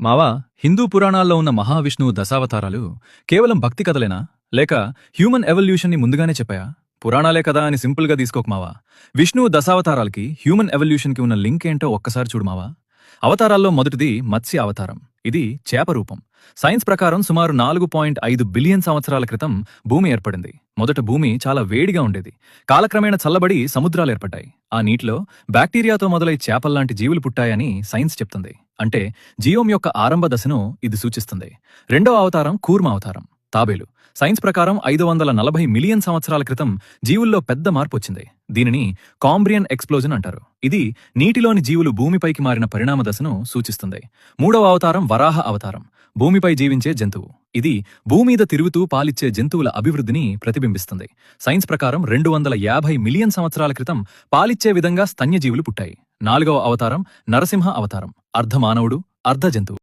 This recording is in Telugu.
మావా, హిందూ పురాణాల్లో ఉన్న మహావిష్ణువు దశావతారాలు కేవలం భక్తి కథలేనా, లేక హ్యూమన్ ఎవల్యూషన్ని ముందుగానే చెప్పాయా? పురాణాలే కదా అని సింపుల్గా తీసుకోక మావా. విష్ణువు దశావతారాలకి హ్యూమన్ ఎవల్యూషన్కి ఉన్న లింక్ ఏంటో ఒక్కసారి చూడు మావా. అవతారాల్లో మొదటిది మత్స్య అవతారం. ఇది చేప రూపం. సైన్స్ ప్రకారం సుమారు 4.5 బిలియన్ సంవత్సరాల క్రితం భూమి ఏర్పడింది. మొదట భూమి చాలా వేడిగా ఉండేది. కాలక్రమేణా చల్లబడి సముద్రాలు ఏర్పడ్డాయి. ఆ నీటిలో బ్యాక్టీరియాతో మొదలై చేపల్లాంటి జీవులు పుట్టాయని సైన్స్ చెప్తుంది. అంటే జీవం యొక్క ఆరంభ దశను ఇది సూచిస్తుంది. రెండో అవతారం కూర్మ అవతారం, తాబేలు. సైన్స్ ప్రకారం 540 మిలియన్ సంవత్సరాల క్రితం జీవుల్లో పెద్ద మార్పు వచ్చింది. దీనిని కాంబ్రియన్ ఎక్స్ప్లోజన్ అంటారు. ఇది నీటిలోని జీవులు భూమిపైకి మారిన పరిణామ దశను సూచిస్తుంది. మూడవ అవతారం వరాహ అవతారం, భూమిపై జీవించే జంతువు. ఇది భూమీద తిరుగుతూ పాలిచ్చే జంతువుల అభివృద్ధిని ప్రతిబింబిస్తుంది. సైన్స్ ప్రకారం 250 మిలియన్ సంవత్సరాల క్రితం పాలిచ్చే విధంగా స్తన్యజీవులు పుట్టాయి. నాలుగవ అవతారం నరసింహ అవతారం, అర్ధ మానవుడు అర్ధ జంతువు.